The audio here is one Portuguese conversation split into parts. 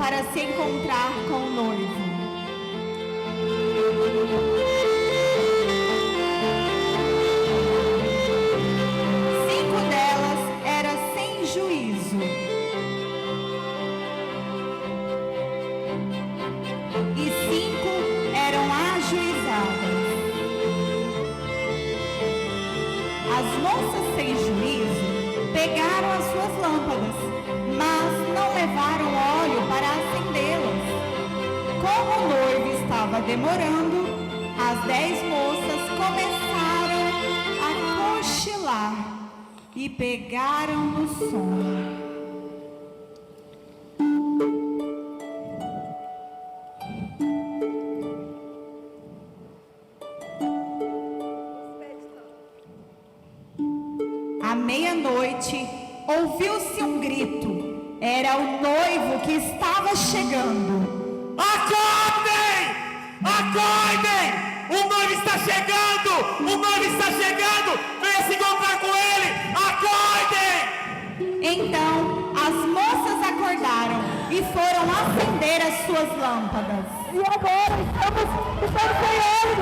para se encontrar com o noivo. Pegaram as suas lâmpadas, mas não levaram óleo para acendê-las. Como o noivo estava demorando, as 10 moças começaram a cochilar e pegaram no sono. Meia-noite, ouviu-se um grito. Era o noivo que estava chegando. Acordem! Acordem! O noivo está chegando! O noivo está chegando! Venha se encontrar com ele! Acordem! Então, as moças acordaram e foram acender as suas lâmpadas. E agora estamos sem óleo,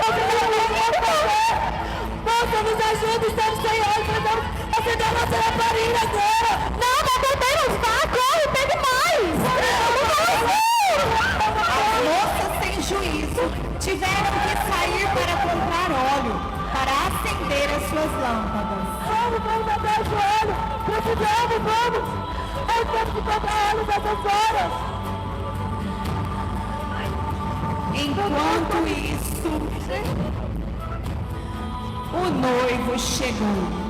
Moça, nos ajuda, estamos sem óleo, precisamos acender a nossa lamparina agora. Não, não podemos, vá, corre, pegue mais. As moças sem juízo tiveram que sair para comprar óleo, para acender as suas lâmpadas. Vamos atrás de óleo, precisamos, vamos. Nós temos que comprar óleo nessas horas. Enquanto isso, o noivo chegou.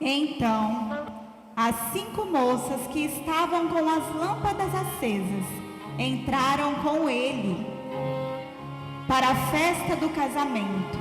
Então, as 5 moças que estavam com as lâmpadas acesas entraram com ele para a festa do casamento.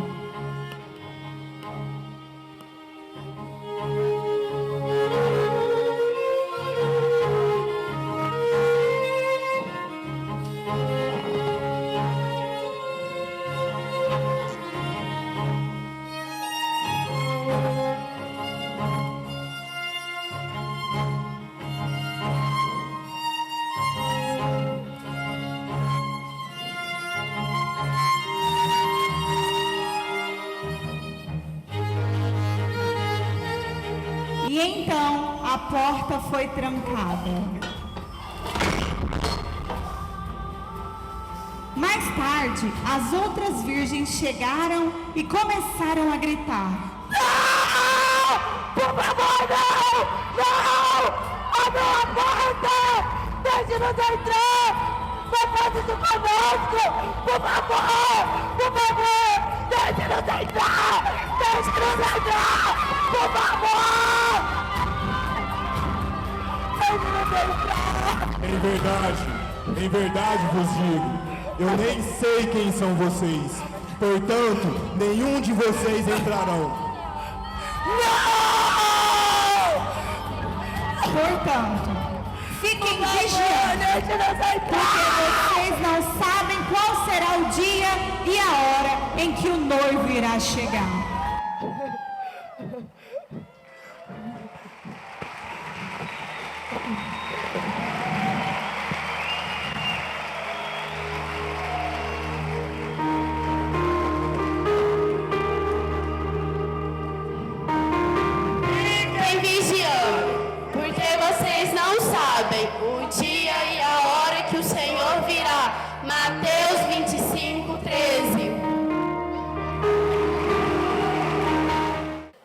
E então a porta foi trancada. Mais tarde, as outras virgens chegaram e começaram a gritar: Não! Por favor, não! Não! Abra a porta! Deixe-nos entrar! Não faça isso conosco! Por favor! Por favor! Deixe-nos entrar! Deixe-nos entrar! Por favor! Em verdade vos digo, eu nem sei quem são vocês, portanto, nenhum de vocês entrarão. Não! Portanto, fiquem vigiando, porque vocês não sabem qual será o dia e a hora em que o noivo irá chegar. O dia e a hora que o Senhor virá. Mateus 25, 13.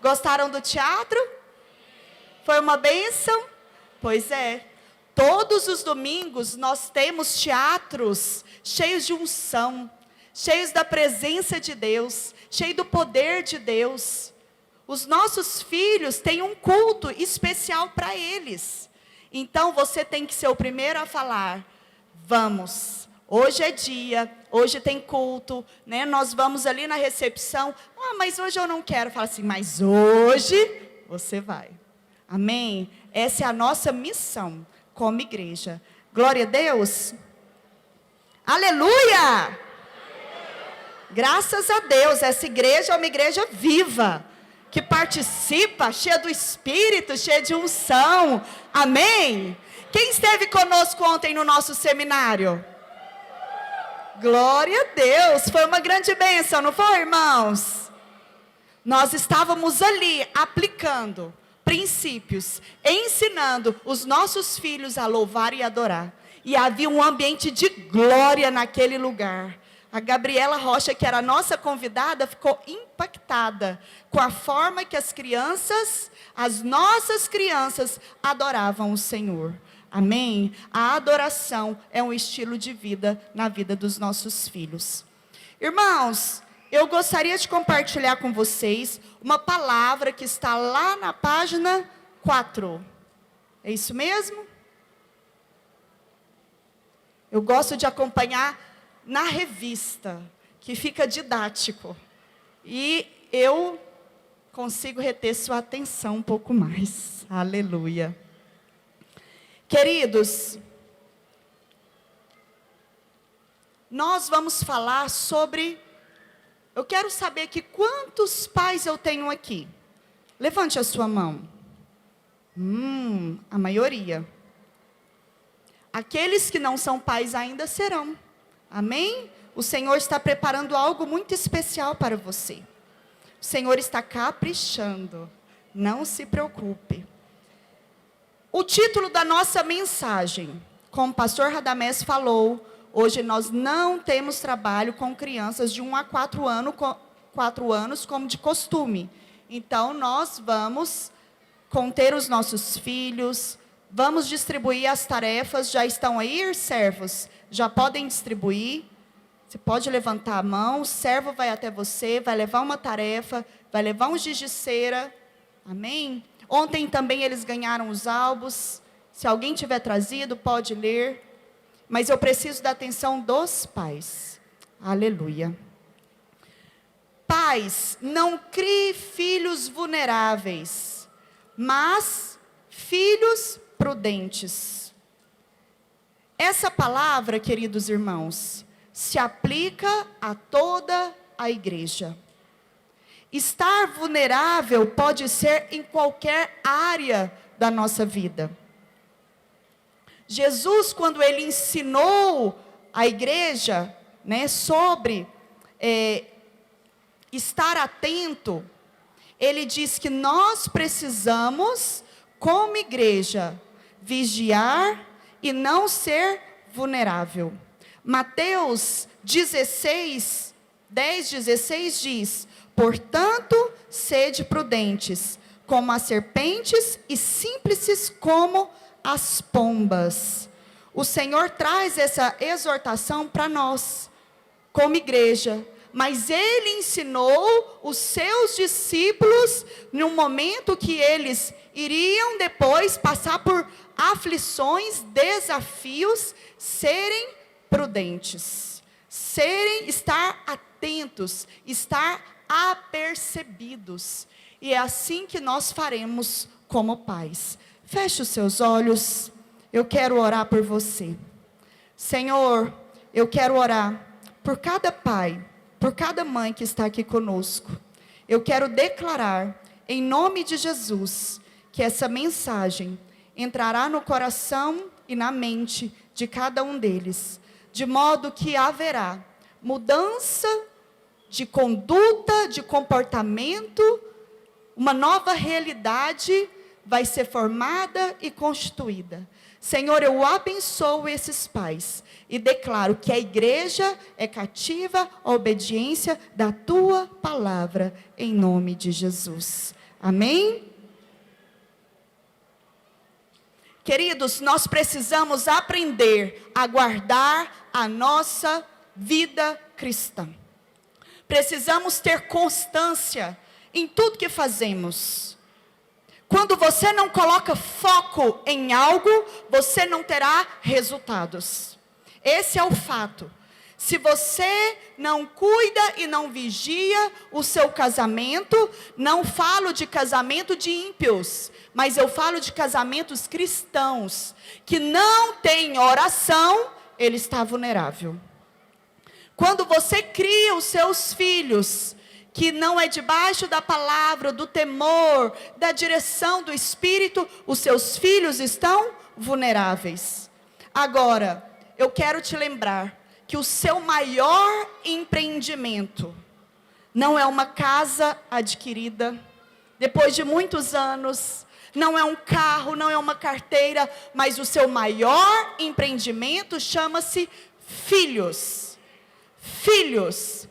Gostaram do teatro? Foi uma bênção? Pois é. Todos os domingos nós temos teatros cheios de unção, cheios da presença de Deus, cheios do poder de Deus. Os nossos filhos têm um culto especial para eles. Então você tem que ser o primeiro a falar: vamos, hoje é dia, hoje tem culto, né? Nós vamos ali na recepção. Ah, mas hoje eu não quero. Fala assim: mas hoje você vai. Amém? Essa é a nossa missão como igreja. Glória a Deus. Aleluia! Graças a Deus, essa igreja é uma igreja viva, que participa, cheia do Espírito, cheia de unção. Amém? Quem esteve conosco ontem no nosso seminário? Glória a Deus, foi uma grande bênção, não foi, irmãos? Nós estávamos ali aplicando princípios, ensinando os nossos filhos a louvar e adorar. E havia um ambiente de glória naquele lugar. A Gabriela Rocha, que era a nossa convidada, ficou impactada com a forma que as nossas crianças adoravam o Senhor. Amém? A adoração é um estilo de vida na vida dos nossos filhos. Irmãos, eu gostaria de compartilhar com vocês uma palavra que está lá na página 4. É isso mesmo? Eu gosto de acompanhar na revista, que fica didático. E eu consigo reter sua atenção um pouco mais. Aleluia. Queridos, nós vamos falar sobre... Eu quero saber aqui quantos pais eu tenho aqui. Levante a sua mão. A maioria. Aqueles que não são pais ainda serão. Amém? O Senhor está preparando algo muito especial para você. O Senhor está caprichando. Não se preocupe. O título da nossa mensagem, como o pastor Radamés falou, hoje nós não temos trabalho com crianças de 1 a 4 anos como de costume. Então, nós vamos conter os nossos filhos, vamos distribuir as tarefas. Já estão aí, servos? Já podem distribuir. Você pode levantar a mão, o servo vai até você, vai levar uma tarefa, vai levar um giz de cera. Amém? Ontem também eles ganharam os álbuns. Se alguém tiver trazido, pode ler. Mas eu preciso da atenção dos pais. Aleluia. Pais, não crie filhos vulneráveis, mas filhos prudentes. Essa palavra, queridos irmãos, se aplica a toda a igreja. Estar vulnerável pode ser em qualquer área da nossa vida. Jesus, quando ele ensinou a igreja, né, sobre estar atento, ele diz que nós precisamos, como igreja, vigiar e não ser vulnerável. Mateus 10:16 diz: portanto, sede prudentes, como as serpentes e simples como as pombas. O Senhor traz essa exortação para nós, como igreja. Mas Ele ensinou os seus discípulos, num momento que eles iriam depois passar por aflições, desafios, serem prudentes, estar atentos, estar apercebidos. E é assim que nós faremos como pais. Feche os seus olhos, eu quero orar por você. Senhor, eu quero orar por cada pai, por cada mãe que está aqui conosco. Eu quero declarar, em nome de Jesus, que essa mensagem entrará no coração e na mente de cada um deles, de modo que haverá mudança de conduta, de comportamento, uma nova realidade vai ser formada e constituída. Senhor, eu abençoo esses pais e declaro que a igreja é cativa à obediência da tua palavra, em nome de Jesus. Amém? Queridos, nós precisamos aprender a guardar a nossa vida cristã. Precisamos ter constância em tudo que fazemos. Quando você não coloca foco em algo, você não terá resultados. Esse é o fato. Se você não cuida e não vigia o seu casamento, não falo de casamento de ímpios, mas eu falo de casamentos cristãos, que não tem oração, ele está vulnerável. Quando você cria os seus filhos, que não é debaixo da palavra, do temor, da direção do Espírito, os seus filhos estão vulneráveis. Agora, eu quero te lembrar que o seu maior empreendimento não é uma casa adquirida depois de muitos anos, não é um carro, não é uma carteira, mas o seu maior empreendimento chama-se filhos. Filhos.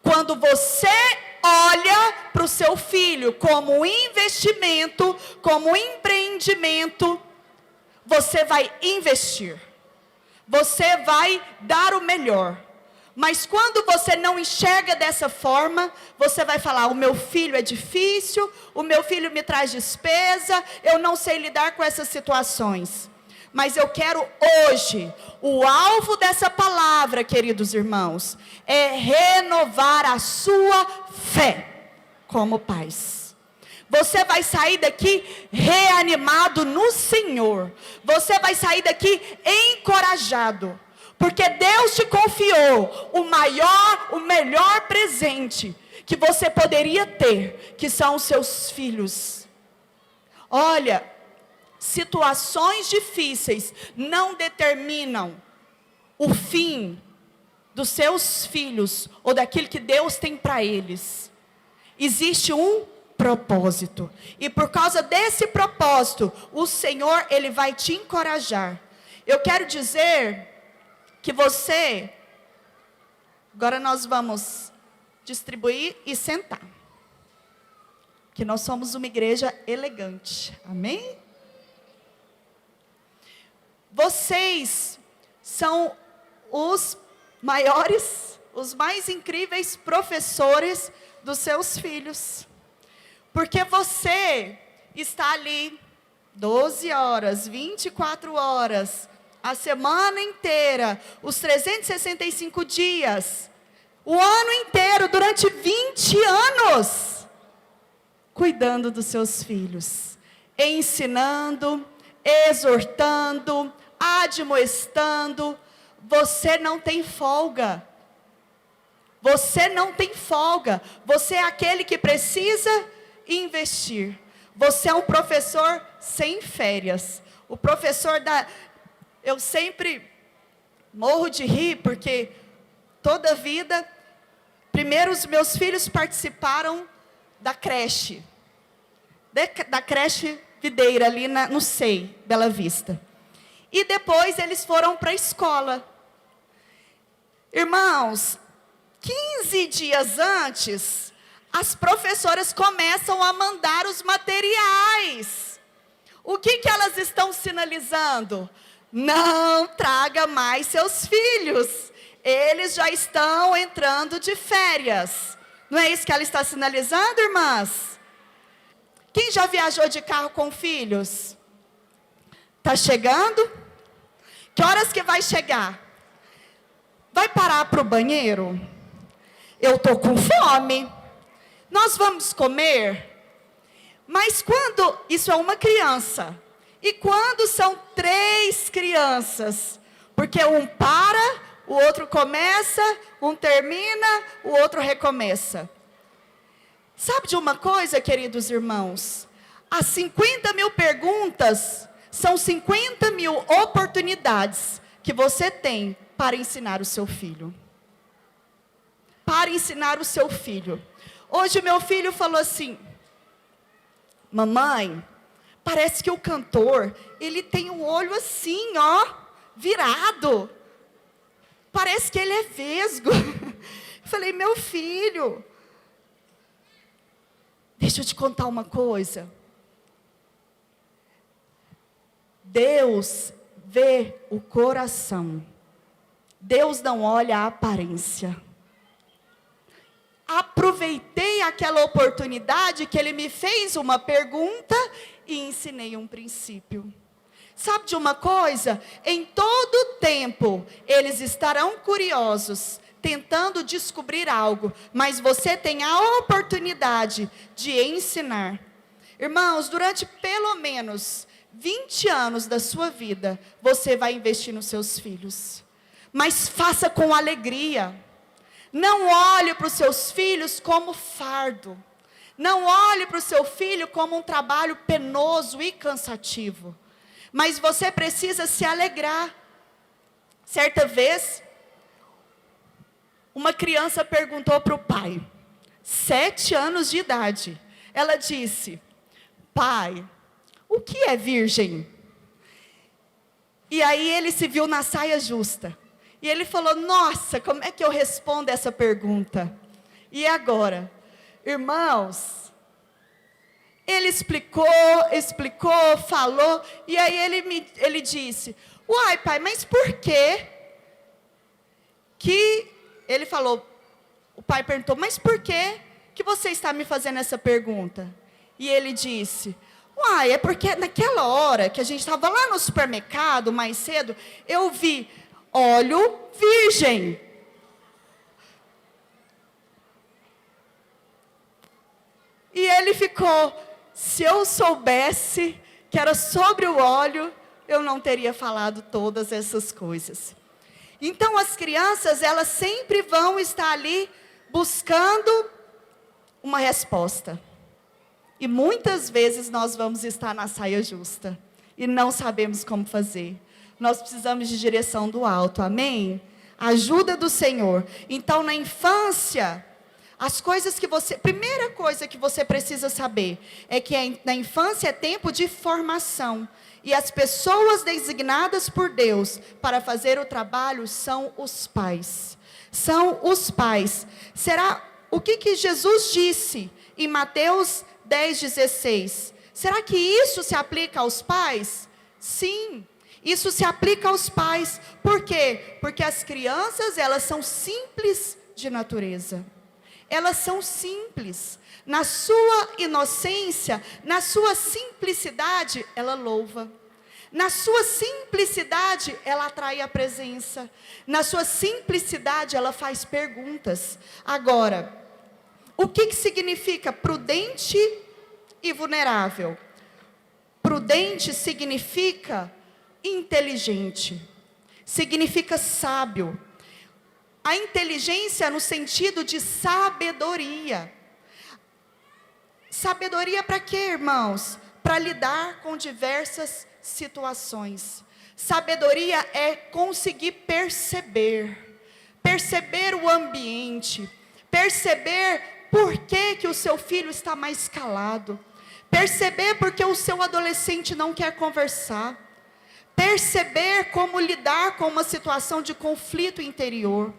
Quando você olha para o seu filho como um investimento, como um empreendimento, você vai investir. Você vai dar o melhor. Mas quando você não enxerga dessa forma, você vai falar, o meu filho é difícil, o meu filho me traz despesa, eu não sei lidar com essas situações. Mas eu quero hoje, o alvo dessa palavra, queridos irmãos, é renovar a sua fé como pais. Você vai sair daqui reanimado no Senhor. Você vai sair daqui encorajado. Porque Deus te confiou o melhor presente que você poderia ter, que são os seus filhos. Olha, situações difíceis não determinam o fim dos seus filhos ou daquilo que Deus tem para eles. Existe um propósito. E por causa desse propósito, o Senhor, Ele vai te encorajar. Eu quero dizer que você, agora nós vamos distribuir e sentar. Que nós somos uma igreja elegante. Amém? Vocês são os maiores, os mais incríveis professores dos seus filhos. Porque você está ali 12 horas, 24 horas, a semana inteira, os 365 dias, o ano inteiro, durante 20 anos, cuidando dos seus filhos, ensinando, exortando, admoestando. Você não tem folga. Você não tem folga. Você é aquele que precisa investir. Você é um professor sem férias. O professor da... Eu sempre morro de rir, porque toda vida... Primeiro os meus filhos participaram da creche. Da creche Videira, ali no SEI, Bela Vista. E depois eles foram para a escola. Irmãos, 15 dias antes, as professoras começam a mandar os materiais. O que elas estão sinalizando? Não traga mais seus filhos. Eles já estão entrando de férias. Não é isso que ela está sinalizando, irmãs? Quem já viajou de carro com filhos? Está chegando? Que horas que vai chegar? Vai parar para o banheiro? Eu estou com fome. Nós vamos comer? Mas quando... Isso é uma criança. E quando são 3 crianças? Porque um para, o outro começa, um termina, o outro recomeça. Sabe de uma coisa, queridos irmãos? As 50 mil perguntas são 50 mil oportunidades que você tem para ensinar o seu filho. Para ensinar o seu filho. Hoje meu filho falou assim: mamãe, parece que o cantor, ele tem o olho assim, ó, virado. Parece que ele é vesgo. Eu falei, meu filho, deixa eu te contar uma coisa. Deus vê o coração. Deus não olha a aparência. Aproveitei aquela oportunidade que ele me fez uma pergunta e ensinei um princípio. Sabe de uma coisa? Em todo tempo, eles estarão curiosos, tentando descobrir algo, mas você tem a oportunidade de ensinar. Irmãos, durante pelo menos 20 anos da sua vida, você vai investir nos seus filhos. Mas faça com alegria. Não olhe para os seus filhos como fardo. Não olhe para o seu filho como um trabalho penoso e cansativo. Mas você precisa se alegrar. Certa vez, uma criança perguntou para o pai, 7 anos de idade. Ela disse: pai, o que é virgem? E aí ele se viu na saia justa. E ele falou: nossa, como é que eu respondo essa pergunta? E agora? Irmãos, ele explicou, falou, e aí ele disse: uai, pai, mas por quê? Ele falou, o pai perguntou: mas por quê que você está me fazendo essa pergunta? E ele disse: uai, é porque naquela hora que a gente estava lá no supermercado, mais cedo, eu vi óleo virgem. E ele ficou: se eu soubesse que era sobre o óleo, eu não teria falado todas essas coisas. Então as crianças, elas sempre vão estar ali buscando uma resposta. E muitas vezes nós vamos estar na saia justa e não sabemos como fazer. Nós precisamos de direção do alto, amém? Ajuda do Senhor. Então, na infância, primeira coisa que você precisa saber é que na infância é tempo de formação. E as pessoas designadas por Deus para fazer o trabalho são os pais. São os pais. O que Jesus disse em Mateus 10,16? Será que isso se aplica aos pais? Sim. Isso se aplica aos pais. Por quê? Porque as crianças, elas são simples de natureza. Elas são simples. Na sua inocência, na sua simplicidade, ela louva. Na sua simplicidade, ela atrai a presença. Na sua simplicidade, ela faz perguntas. Agora, o que significa prudente e vulnerável? Prudente significa inteligente, significa sábio. A inteligência no sentido de sabedoria. Sabedoria para quê, irmãos? Para lidar com diversas situações. Sabedoria é conseguir perceber o ambiente, perceber por que o seu filho está mais calado, perceber porque o seu adolescente não quer conversar, perceber como lidar com uma situação de conflito interior,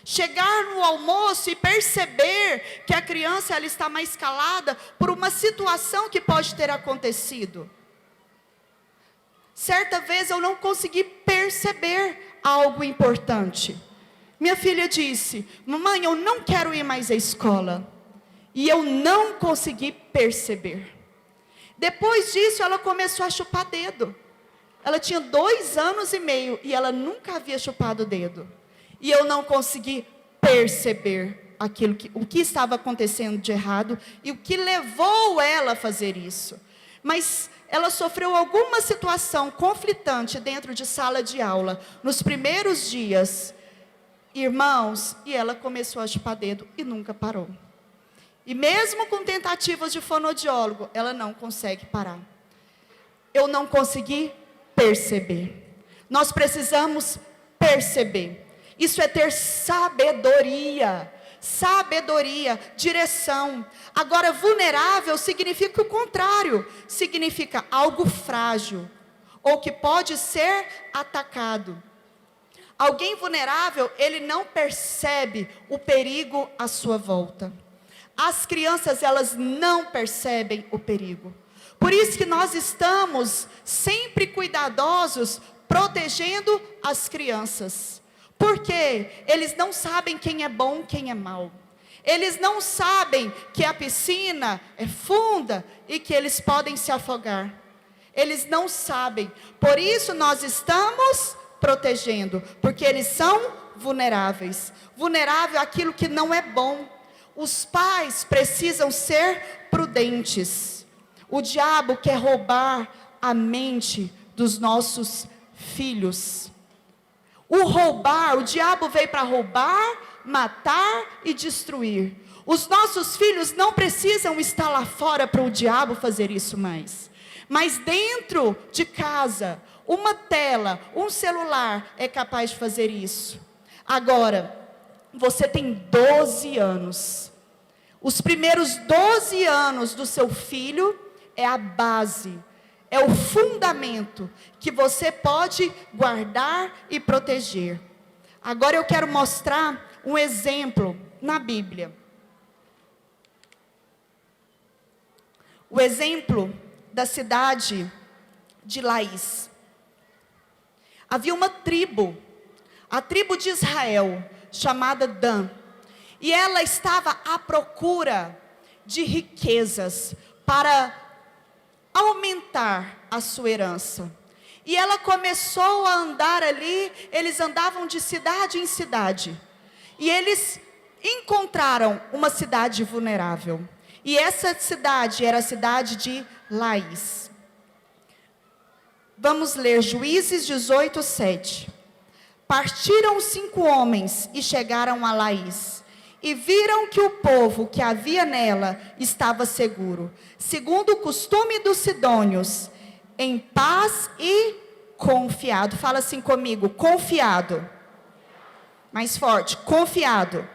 chegar no almoço e perceber que a criança ela está mais calada por uma situação que pode ter acontecido. Certa vez eu não consegui perceber algo importante. Minha filha disse: mamãe, eu não quero ir mais à escola. E eu não consegui perceber. Depois disso ela começou a chupar dedo. Ela tinha 2 anos e meio e ela nunca havia chupado o dedo. E eu não consegui perceber o que estava acontecendo de errado e o que levou ela a fazer isso. Mas ela sofreu alguma situação conflitante dentro de sala de aula nos primeiros dias, irmãos, e ela começou a chupar dedo e nunca parou. E mesmo com tentativas de fonoaudiólogo, ela não consegue parar. Eu não consegui perceber. Nós precisamos perceber. Isso é ter sabedoria. Sabedoria, direção. Agora, vulnerável significa o contrário. Significa algo frágil, ou que pode ser atacado. Alguém vulnerável, ele não percebe o perigo à sua volta. As crianças, elas não percebem o perigo. Por isso que nós estamos sempre cuidadosos, protegendo as crianças. Porque eles não sabem quem é bom, quem é mau. Eles não sabem que a piscina é funda e que eles podem se afogar. Eles não sabem. Por isso nós estamos protegendo, porque eles são vulneráveis. Vulnerável àquilo que não é bom. Os pais precisam ser prudentes. O diabo quer roubar a mente dos nossos filhos. O diabo veio para roubar, matar e destruir. Os nossos filhos não precisam estar lá fora para o diabo fazer isso mais. Mas dentro de casa, uma tela, um celular é capaz de fazer isso. Agora, você tem 12 anos. Os primeiros 12 anos do seu filho é a base, é o fundamento que você pode guardar e proteger. Agora eu quero mostrar um exemplo na Bíblia. O exemplo da cidade de Laís. Havia uma tribo, a tribo de Israel, chamada Dan. E ela estava à procura de riquezas para aumentar a sua herança. E ela começou a andar ali, eles andavam de cidade em cidade. E eles encontraram uma cidade vulnerável. E essa cidade era a cidade de Laís. Vamos ler Juízes 18, 7. Partiram 5 homens e chegaram a Laís. E viram que o povo que havia nela estava seguro, segundo o costume dos sidônios, em paz e confiado. Fala assim comigo, confiado. Mais forte, confiado.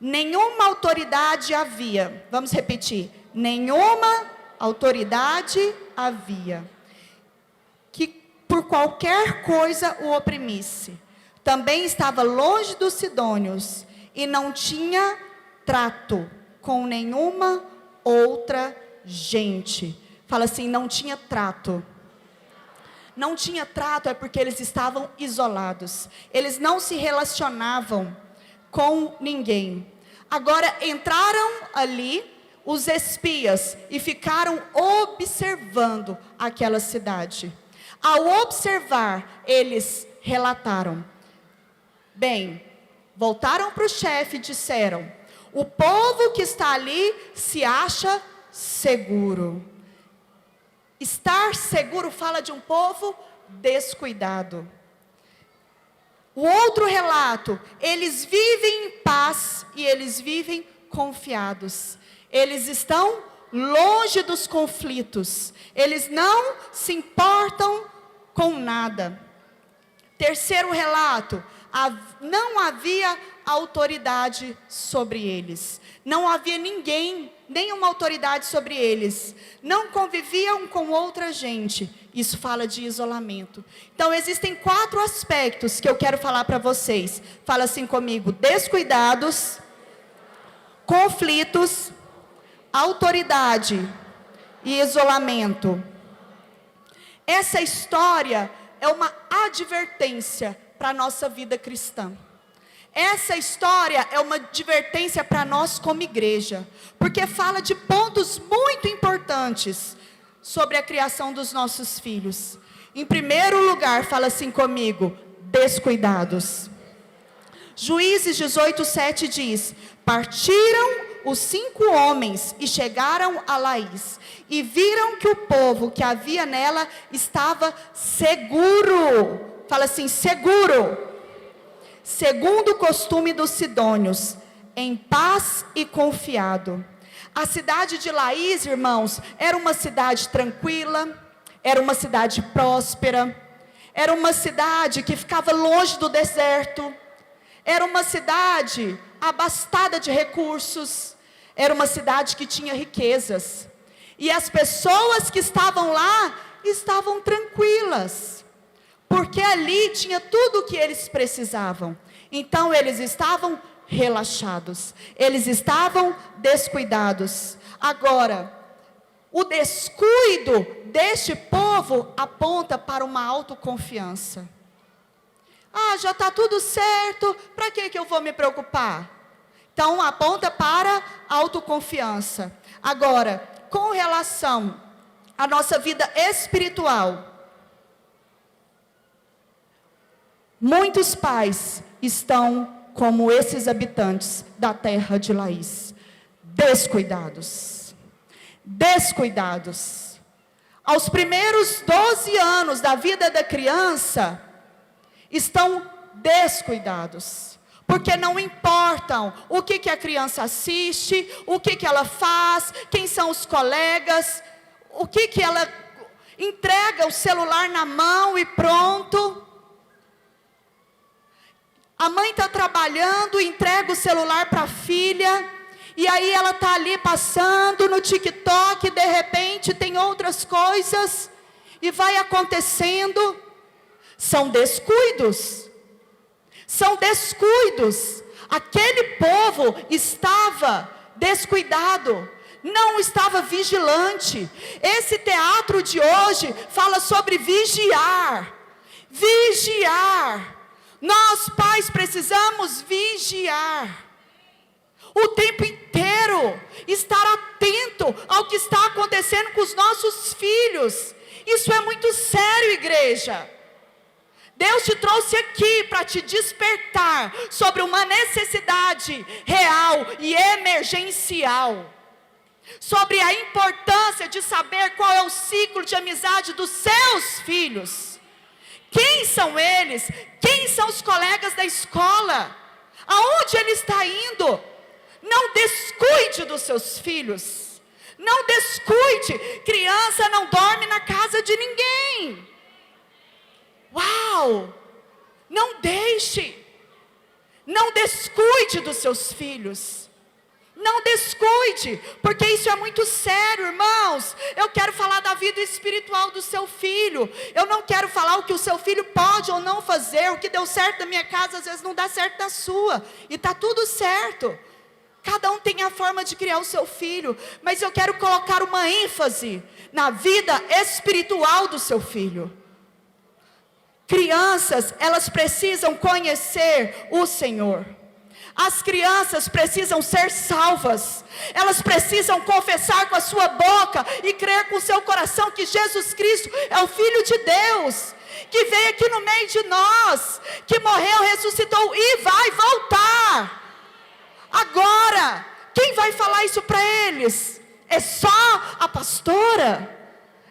Nenhuma autoridade havia. Vamos repetir. Nenhuma autoridade havia que por qualquer coisa o oprimisse. Também estava longe dos sidônios e não tinha trato com nenhuma outra gente. Fala assim, não tinha trato. Não tinha trato é porque eles estavam isolados. Eles não se relacionavam com ninguém. Agora entraram ali os espias e ficaram observando aquela cidade. Ao observar, eles relataram. Bem, voltaram para o chefe e disseram: o povo que está ali se acha seguro. Estar seguro fala de um povo descuidado. O outro relato, eles vivem em paz e eles vivem confiados. Eles estão longe dos conflitos. Eles não se importam com nada. Terceiro relato, não havia autoridade sobre eles. Não havia ninguém, nenhuma autoridade sobre eles. Não conviviam com outra gente. Isso fala de isolamento. Então existem 4 aspectos que eu quero falar para vocês. Fala assim comigo: descuidados, conflitos, autoridade e isolamento. Essa história é uma advertência para a nossa vida cristã. Essa história é uma advertência para nós como igreja, porque fala de pontos muito importantes sobre a criação dos nossos filhos. Em primeiro lugar, fala assim comigo: descuidados. Juízes 18, 7 diz: partiram os 5 homens e chegaram a Laís, e viram que o povo que havia nela estava seguro. Fala assim, seguro. Segundo o costume dos sidônios, em paz e confiado. A cidade de Laís, irmãos, era uma cidade tranquila, era uma cidade próspera, era uma cidade que ficava longe do deserto, era uma cidade abastada de recursos, era uma cidade que tinha riquezas. E as pessoas que estavam lá estavam tranquilas, porque ali tinha tudo o que eles precisavam. Então eles estavam relaxados, eles estavam descuidados. Agora, O descuido deste povo aponta para uma autoconfiança. Ah, já está tudo certo, para que eu vou me preocupar? Então, aponta para a autoconfiança. Agora, com relação à nossa vida espiritual, muitos pais estão como esses habitantes da terra de Laís, descuidados. Descuidados. Aos primeiros 12 anos da vida da criança, estão descuidados, porque não importam o que a criança assiste, o que ela faz, quem são os colegas, o que ela entrega o celular na mão e pronto. A mãe está trabalhando, entrega o celular para a filha, e aí ela está ali passando no TikTok, de repente tem outras coisas, e vai acontecendo. São descuidos. São descuidos. Aquele povo estava descuidado, não estava vigilante. Esse teatro de hoje fala sobre vigiar. Vigiar. Nós, pais, precisamos vigiar. O tempo inteiro, estar atento ao que está acontecendo com os nossos filhos. Isso é muito sério, igreja. Deus te trouxe aqui para te despertar sobre uma necessidade real e emergencial. Sobre a importância de saber qual é o ciclo de amizade dos seus filhos. Quem são eles? Quem são os colegas da escola? Aonde ele está indo? Não descuide dos seus filhos. Não descuide. Criança não dorme na casa de ninguém. Uau! Não deixe. Não descuide dos seus filhos. Não descuide, porque isso é muito sério, irmãos. Eu quero falar da vida espiritual do seu filho. Eu não quero falar o que o seu filho pode ou não fazer. O que deu certo na minha casa, às vezes não dá certo na sua. E está tudo certo. Cada um tem a forma de criar o seu filho. Mas eu quero colocar uma ênfase na vida espiritual do seu filho. Crianças, elas precisam conhecer o Senhor. As crianças precisam ser salvas. Elas precisam confessar com a sua boca e crer com o seu coração que Jesus Cristo é o Filho de Deus, que veio aqui no meio de nós, que morreu, ressuscitou e vai voltar. Agora, quem vai falar isso para eles? É só a pastora?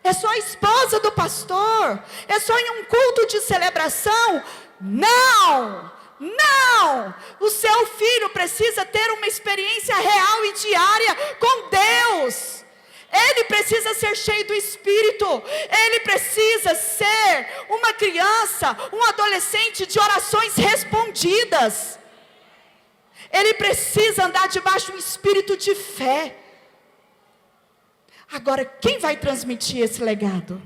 É só a esposa do pastor? É só em um culto de celebração? Não! Não! O seu filho precisa ter uma experiência real e diária com Deus. Ele precisa ser cheio do Espírito. Ele precisa ser uma criança, um adolescente de orações respondidas. Ele precisa andar debaixo de um espírito de fé. Agora, quem vai transmitir esse legado?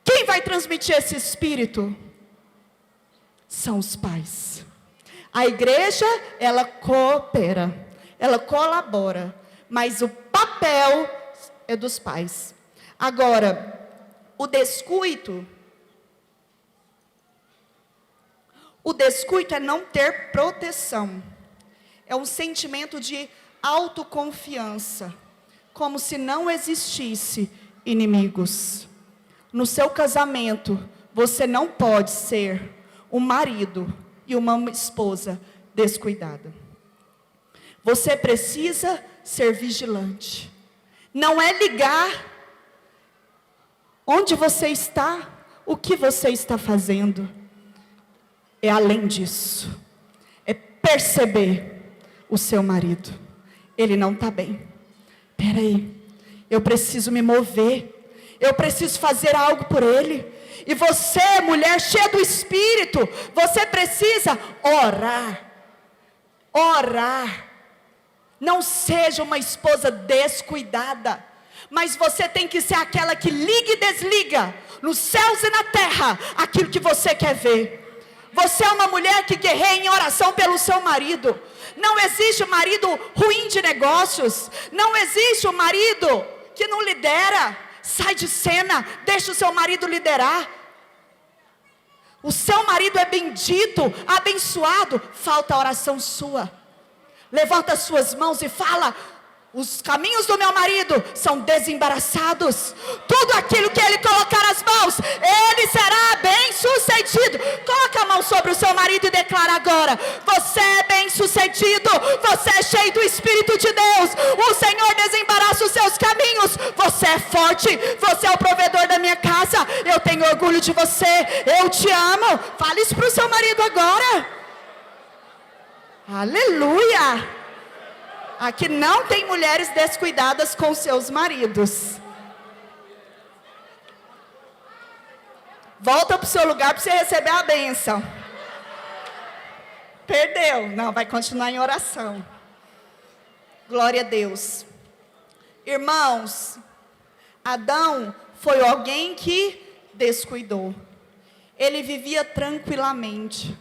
Quem vai transmitir esse espírito? São os pais. A igreja, ela coopera, ela colabora, mas o papel é dos pais. Agora, o descuido é não ter proteção. É um sentimento de autoconfiança, como se não existisse inimigos. No seu casamento, você não pode ser um marido e uma esposa descuidada. Você precisa ser vigilante. Não é ligar onde você está, o que você está fazendo. É além disso. É perceber o seu marido. Ele não está bem. Espera aí, eu preciso me mover. Eu preciso fazer algo por ele. E você, mulher cheia do Espírito, você precisa orar. Orar. Não seja uma esposa descuidada, mas você tem que ser aquela que liga e desliga, nos céus e na terra, aquilo que você quer ver. Você é uma mulher que guerreia em oração pelo seu marido. Não existe marido ruim de negócios. Não existe um marido que não lidera, sai de cena, deixa o seu marido liderar. O seu marido é bendito, abençoado, falta a oração sua. Levanta as suas mãos e fala: os caminhos do meu marido são desembaraçados. Tudo aquilo que ele colocar as mãos, ele será bem sucedido. Coloca a mão sobre o seu marido e declara agora: você é bem sucedido, você é cheio do Espírito de Deus, o Senhor desembaraça os seus caminhos, você é forte, você é o provedor da minha casa, eu tenho orgulho de você, eu te amo. Fale isso para o seu marido agora. Aleluia. Aqui não tem mulheres descuidadas com seus maridos. Volta para o seu lugar para você receber a bênção. Perdeu. Não, vai continuar em oração. Glória a Deus. Irmãos, Adão foi alguém que descuidou. Ele vivia tranquilamente.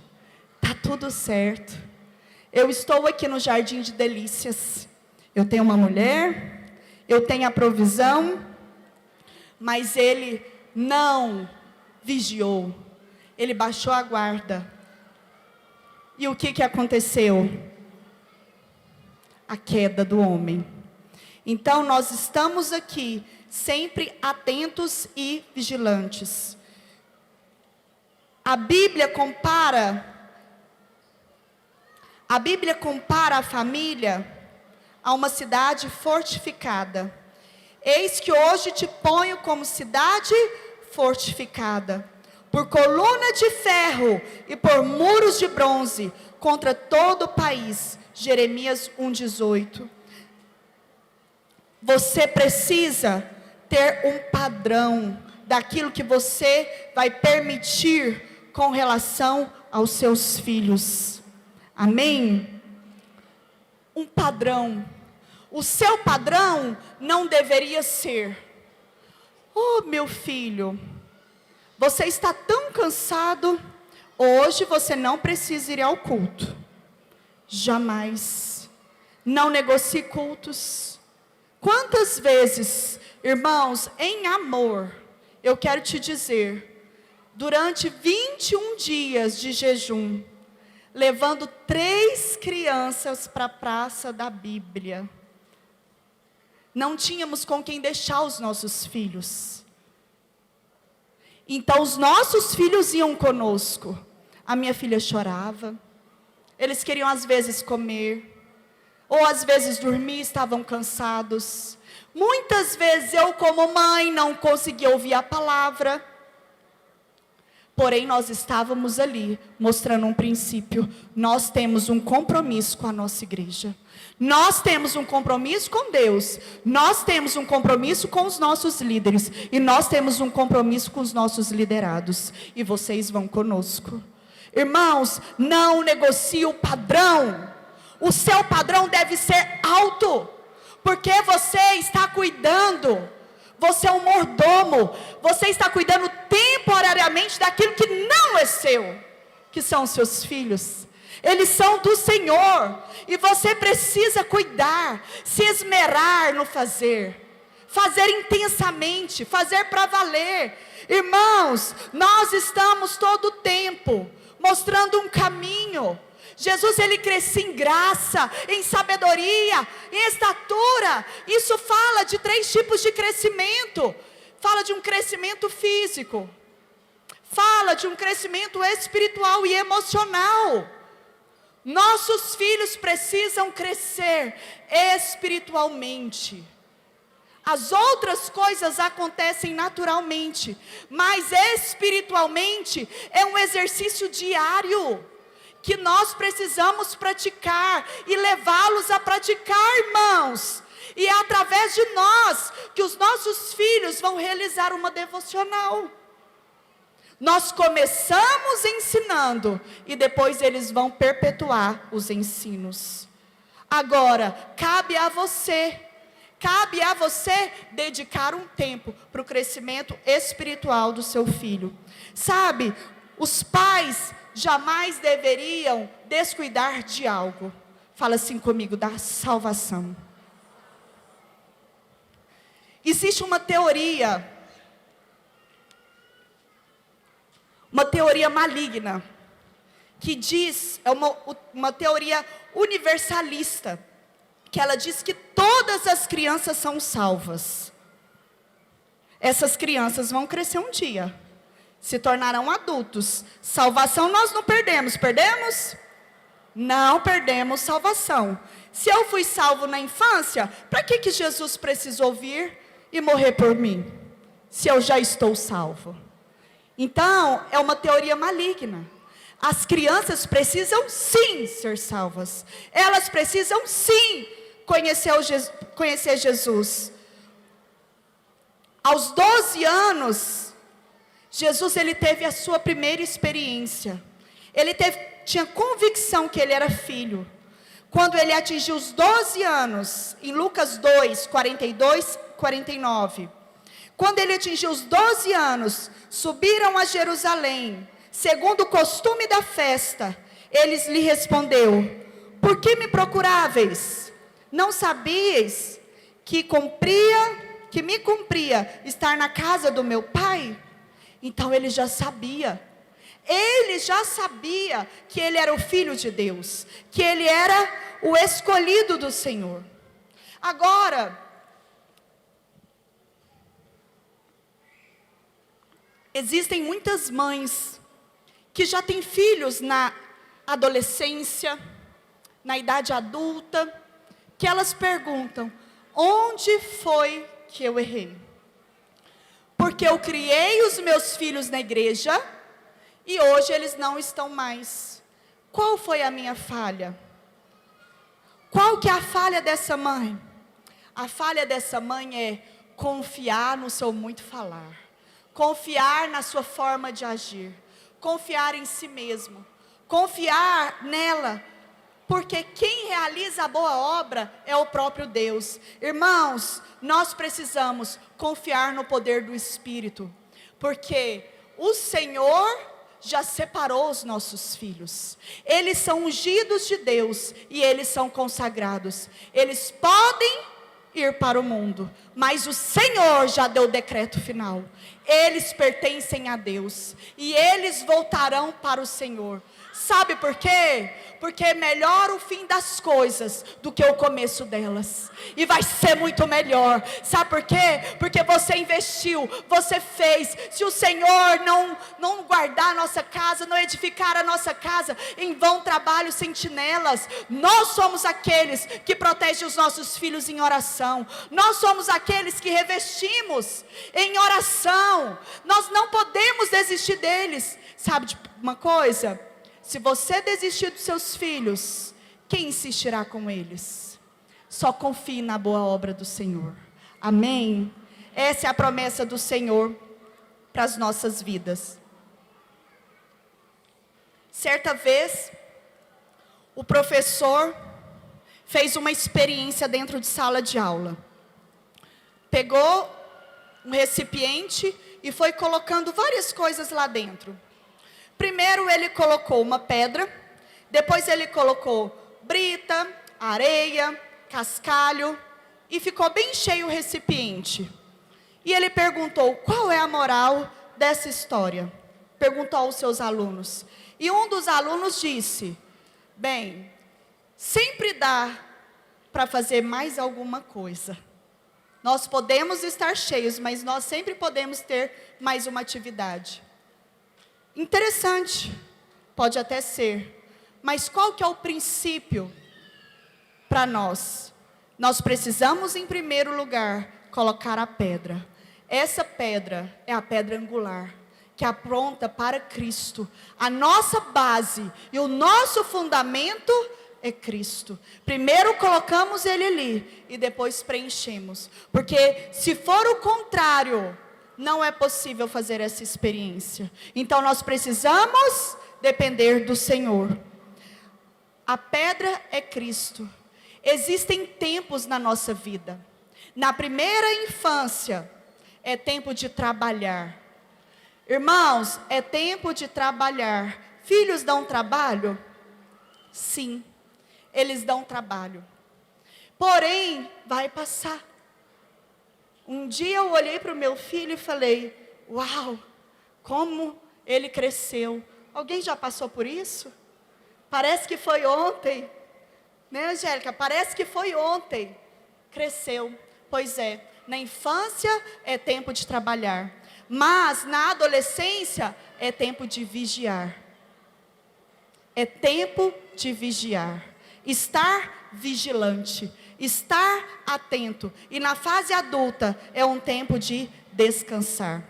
Tá tudo certo. Eu estou aqui no jardim de delícias. Eu tenho uma mulher, eu tenho a provisão, mas ele não vigiou. Ele baixou a guarda. E o que aconteceu? A queda do homem. Então nós estamos aqui sempre atentos e vigilantes. A Bíblia compara a família a uma cidade fortificada. Eis que hoje te ponho como cidade fortificada, por coluna de ferro e por muros de bronze, contra todo o país. Jeremias 1,18. Você precisa ter um padrão daquilo que você vai permitir com relação aos seus filhos. Amém? Um padrão. O seu padrão não deveria ser: oh, meu filho, você está tão cansado, hoje você não precisa ir ao culto. Jamais. Não negocie cultos. Quantas vezes, irmãos, em amor, eu quero te dizer, durante 21 dias de jejum, levando 3 crianças para a praça da Bíblia, não tínhamos com quem deixar os nossos filhos. Então os nossos filhos iam conosco. A minha filha chorava, eles queriam às vezes comer, ou às vezes dormir, estavam cansados. Muitas vezes eu, como mãe, não conseguia ouvir a palavra. Porém, nós estávamos ali, mostrando um princípio. Nós temos um compromisso com a nossa igreja. Nós temos um compromisso com Deus. Nós temos um compromisso com os nossos líderes. E nós temos um compromisso com os nossos liderados. E vocês vão conosco. Irmãos, não negocie o padrão. O seu padrão deve ser alto. Porque você está cuidando. Você é um mordomo, você está cuidando temporariamente daquilo que não é seu, que são os seus filhos. Eles são do Senhor, e você precisa cuidar, se esmerar no fazer intensamente, fazer para valer. Irmãos, nós estamos todo o tempo mostrando um caminho. Jesus, ele crescia em graça, em sabedoria, em estatura. Isso fala de 3 tipos de crescimento. Fala de um crescimento físico, fala de um crescimento espiritual e emocional. Nossos filhos precisam crescer espiritualmente. As outras coisas acontecem naturalmente, mas espiritualmente é um exercício diário que nós precisamos praticar e levá-los a praticar, irmãos. E é através de nós que os nossos filhos vão realizar uma devocional. Nós começamos ensinando e depois eles vão perpetuar os ensinos. Agora, cabe a você dedicar um tempo para o crescimento espiritual do seu filho. Sabe, os pais jamais deveriam descuidar de algo. Fala assim comigo, da salvação. Existe uma teoria maligna, que diz, é uma teoria universalista, que ela diz que todas as crianças são salvas. Essas crianças vão crescer um dia, se tornarão adultos. Salvação nós não perdemos, perdemos? Não perdemos salvação. Se eu fui salvo na infância, para que Jesus precisou vir e morrer por mim, se eu já estou salvo? Então, é uma teoria maligna. As crianças precisam sim ser salvas. Elas precisam sim conhecer Jesus. Aos 12 anos, Jesus ele teve a sua primeira experiência. Ele tinha convicção que ele era filho. Quando ele atingiu os 12 anos, em Lucas 2, 42, 49. Quando ele atingiu os 12 anos, subiram a Jerusalém, segundo o costume da festa. Eles lhe respondeu: por que me procuráveis? Não sabíeis que me cumpria estar na casa do meu pai? Então ele já sabia. Ele já sabia que ele era o Filho de Deus, que ele era o escolhido do Senhor. Agora, existem muitas mães que já têm filhos na adolescência, na idade adulta, que elas perguntam: onde foi que eu errei? Porque eu criei os meus filhos na igreja e hoje eles não estão mais. Qual foi a minha falha? Qual que é a falha dessa mãe? A falha dessa mãe é confiar no seu muito falar, confiar na sua forma de agir, confiar em si mesmo, confiar nela, porque quem realiza a boa obra é o próprio Deus. Irmãos, nós precisamos confiar no poder do Espírito, porque o Senhor já separou os nossos filhos. Eles são ungidos de Deus e eles são consagrados. Eles podem ir para o mundo, mas o Senhor já deu o decreto final. Eles pertencem a Deus e eles voltarão para o Senhor. Sabe por quê? Porque é melhor o fim das coisas do que o começo delas. E vai ser muito melhor. Sabe por quê? Porque você investiu, você fez. Se o Senhor não guardar a nossa casa, não edificar a nossa casa, em vão trabalham os sentinelas. Nós somos aqueles que protegem os nossos filhos em oração. Nós somos aqueles que revestimos em oração. Nós não podemos desistir deles. Sabe de uma coisa? Se você desistir dos seus filhos, quem insistirá com eles? Só confie na boa obra do Senhor. Amém? Essa é a promessa do Senhor para as nossas vidas. Certa vez, o professor fez uma experiência dentro de sala de aula. Pegou um recipiente e foi colocando várias coisas lá dentro. Primeiro ele colocou uma pedra, depois ele colocou brita, areia, cascalho, e ficou bem cheio o recipiente. E ele perguntou: qual é a moral dessa história? Perguntou aos seus alunos. E um dos alunos disse: bem, sempre dá para fazer mais alguma coisa. Nós podemos estar cheios, mas nós sempre podemos ter mais uma atividade. Interessante, pode até ser, mas qual que é o princípio para nós? Nós precisamos, em primeiro lugar, colocar a pedra. Essa pedra é a pedra angular, que aponta para Cristo. A nossa base e o nosso fundamento é Cristo. Primeiro colocamos Ele ali e depois preenchemos. Porque se for o contrário, não é possível fazer essa experiência. Então nós precisamos depender do Senhor. A pedra é Cristo. Existem tempos na nossa vida. Na primeira infância, é tempo de trabalhar. Irmãos, é tempo de trabalhar. Filhos dão trabalho? Sim, eles dão trabalho. Porém, vai passar. Um dia eu olhei para o meu filho e falei, uau, como ele cresceu. Alguém já passou por isso? Parece que foi ontem, né, Angélica? Parece que foi ontem. Cresceu. Pois é, na infância é tempo de trabalhar, mas na adolescência é tempo de vigiar. É tempo de vigiar. Estar vigilante, estar atento. E na fase adulta é um tempo de descansar.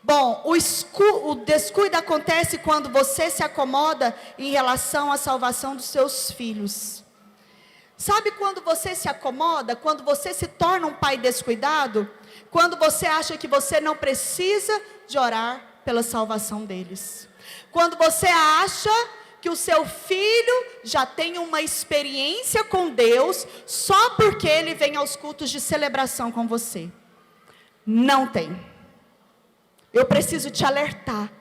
Bom, o descuido acontece quando você se acomoda em relação à salvação dos seus filhos. Sabe quando você se acomoda? Quando você se torna um pai descuidado? Quando você acha que você não precisa de orar pela salvação deles. Quando você acha que o seu filho já tem uma experiência com Deus só porque ele vem aos cultos de celebração com você. Não tem. Eu preciso te alertar.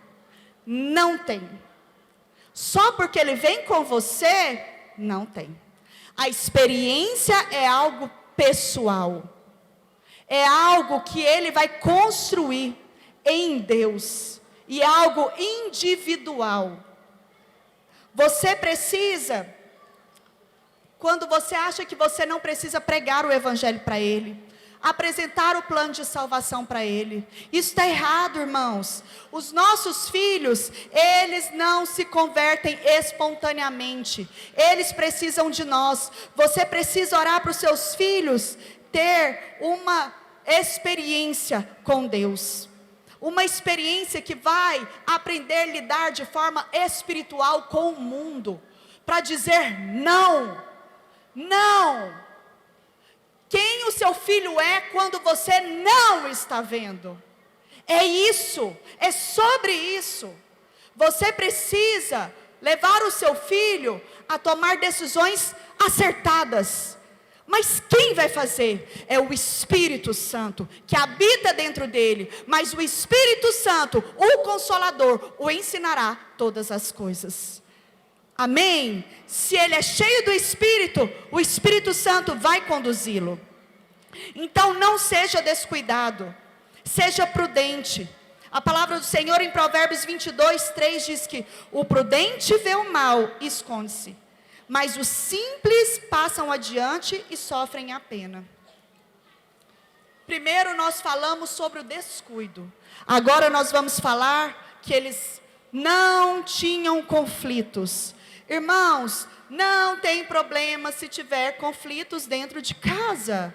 Não tem. Só porque ele vem com você, não tem. A experiência é algo pessoal. É algo que ele vai construir em Deus. E é algo individual. Você precisa, quando você acha que você não precisa pregar o evangelho para ele, apresentar o plano de salvação para ele. Isso está errado, irmãos. Os nossos filhos, eles não se convertem espontaneamente. Eles precisam de nós. Você precisa orar para os seus filhos ter uma experiência com Deus. Uma experiência que vai aprender a lidar de forma espiritual com o mundo. Para dizer não. Não. Quem o seu filho é quando você não está vendo. É isso, é sobre isso. Você precisa levar o seu filho a tomar decisões acertadas. Mas quem vai fazer? É o Espírito Santo, que habita dentro dele. Mas o Espírito Santo, o Consolador, o ensinará todas as coisas. Amém? Se ele é cheio do Espírito, o Espírito Santo vai conduzi-lo. Então não seja descuidado, seja prudente. A palavra do Senhor em Provérbios 22:3 diz que o prudente vê o mal e esconde-se, mas os simples passam adiante e sofrem a pena. Primeiro nós falamos sobre o descuido. Agora nós vamos falar que eles não tinham conflitos. Irmãos, não tem problema se tiver conflitos dentro de casa.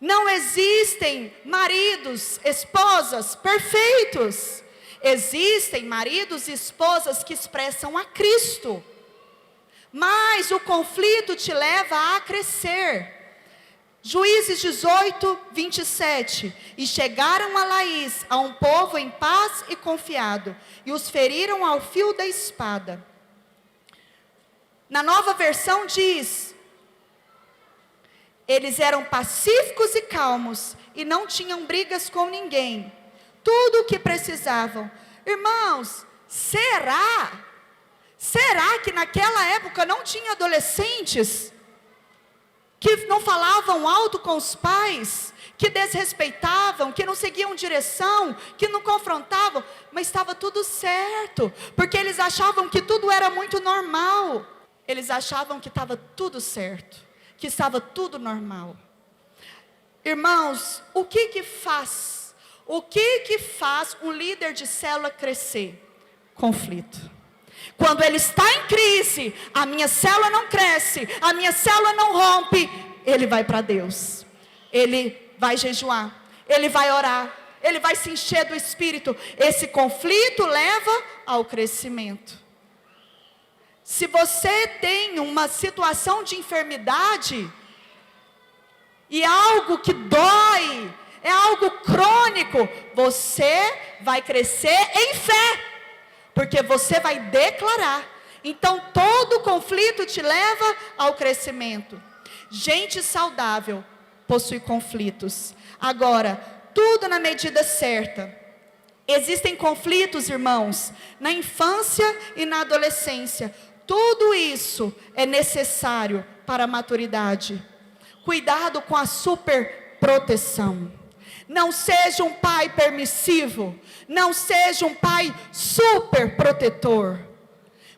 Não existem maridos, esposas perfeitos. Existem maridos e esposas que expressam a Cristo. Mas o conflito te leva a crescer. Juízes 18:27. E chegaram a Laís, a um povo em paz e confiado, e os feriram ao fio da espada. Na Nova Versão diz: eles eram pacíficos e calmos, e não tinham brigas com ninguém. Tudo o que precisavam. Irmãos, será que naquela época não tinha adolescentes que não falavam alto com os pais, que desrespeitavam, que não seguiam direção, que não confrontavam, mas estava tudo certo, porque eles achavam que tudo era muito normal. Eles achavam que estava tudo certo, que estava tudo normal. Irmãos, o que faz um líder de célula crescer? Conflito. Quando ele está em crise, a minha célula não cresce, a minha célula não rompe, ele vai para Deus, ele vai jejuar, ele vai orar, ele vai se encher do Espírito. Esse conflito leva ao crescimento. Se você tem uma situação de enfermidade, e algo que dói, é algo crônico, você vai crescer em fé, porque você vai declarar. Então todo conflito te leva ao crescimento. Gente saudável possui conflitos. Agora, tudo na medida certa. Existem conflitos, irmãos, na infância e na adolescência. Tudo isso é necessário para a maturidade. Cuidado com a super proteção. Não seja um pai permissivo, não seja um pai super protetor.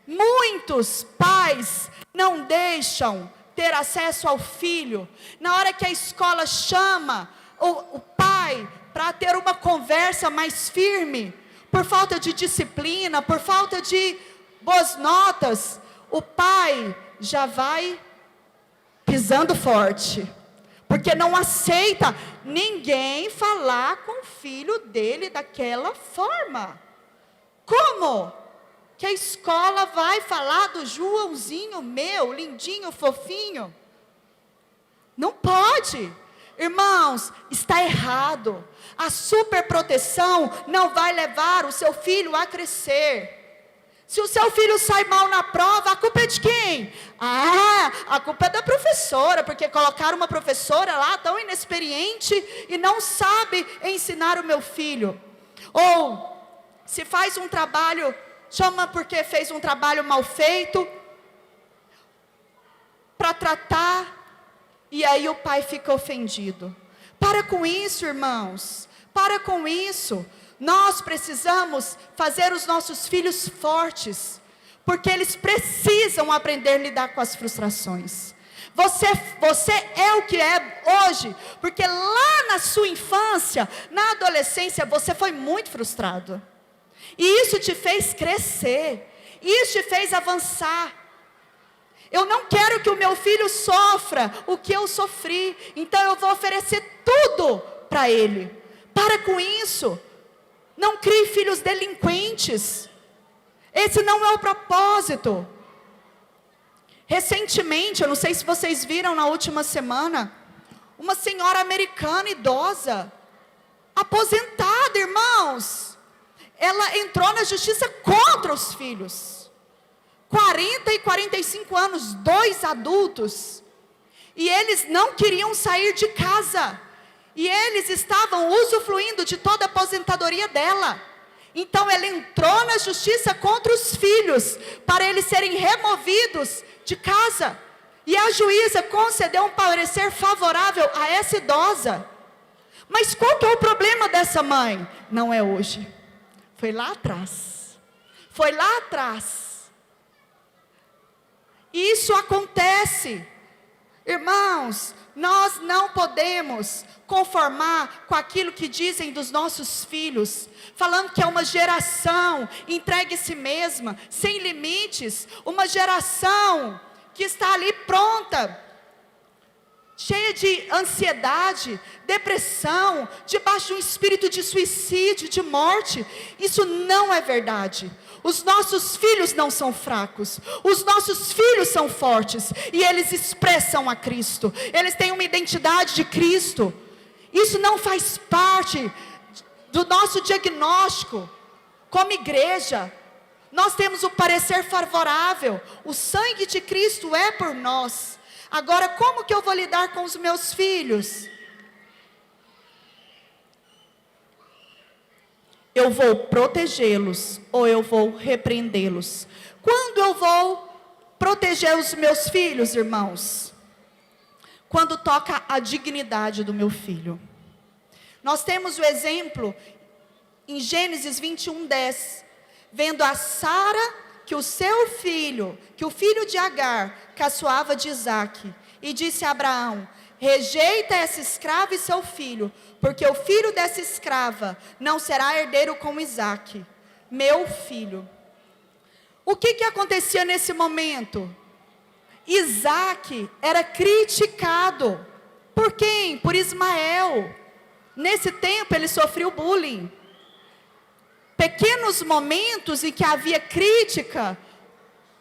Muitos pais não deixam ter acesso ao filho. Na hora que a escola chama o pai para ter uma conversa mais firme, por falta de disciplina, por falta de boas notas, o pai já vai pisando forte, porque não aceita ninguém falar com o filho dele daquela forma. Como que a escola vai falar do Joãozinho meu, lindinho, fofinho? Não pode. Irmãos, está errado. A superproteção não vai levar o seu filho a crescer. Se o seu filho sai mal na prova, a culpa é de quem? A culpa é da professora, porque colocaram uma professora lá tão inexperiente e não sabe ensinar o meu filho. Ou, se faz um trabalho, chama porque fez um trabalho mal feito, para tratar, e aí o pai fica ofendido. Para com isso, irmãos, para com isso. Nós precisamos fazer os nossos filhos fortes, porque eles precisam aprender a lidar com as frustrações. Você é o que é hoje, porque lá na sua infância, na adolescência, você foi muito frustrado. E isso te fez crescer, isso te fez avançar. Eu não quero que o meu filho sofra o que eu sofri, então eu vou oferecer tudo para ele. Para com isso. Não crie filhos delinquentes. Esse não é o propósito. Recentemente, eu não sei se vocês viram na última semana, uma senhora americana idosa, aposentada, irmãos. Ela entrou na justiça contra os filhos. 40 e 45 anos, 2 adultos. E eles não queriam sair de casa. E eles estavam usufruindo de toda a aposentadoria dela. Então ela entrou na justiça contra os filhos, para eles serem removidos de casa. E a juíza concedeu um parecer favorável a essa idosa. Mas qual que é o problema dessa mãe? Não é hoje. Foi lá atrás. Foi lá atrás. Isso acontece. Irmãos, nós não podemos conformar com aquilo que dizem dos nossos filhos, falando que é uma geração entregue a si mesma, sem limites, uma geração que está ali pronta, cheia de ansiedade, depressão, debaixo de um espírito de suicídio, de morte. Isso não é verdade. Os nossos filhos não são fracos, os nossos filhos são fortes, e eles expressam a Cristo, eles têm uma identidade de Cristo. Isso não faz parte do nosso diagnóstico como igreja. Nós temos o parecer favorável, o sangue de Cristo é por nós. Agora, como que eu vou lidar com os meus filhos? Eu vou protegê-los ou eu vou repreendê-los? Quando eu vou proteger os meus filhos, irmãos? Quando toca a dignidade do meu filho. Nós temos o exemplo em Gênesis 21:10, vendo a Sara que o seu filho, que o filho de Agar, caçoava de Isaque, e disse a Abraão: rejeita essa escrava e seu filho, porque o filho dessa escrava não será herdeiro com Isaque, meu filho. O que acontecia nesse momento? Isaque era criticado. Por quem? Por Ismael. Nesse tempo ele sofreu bullying. Pequenos momentos em que havia crítica,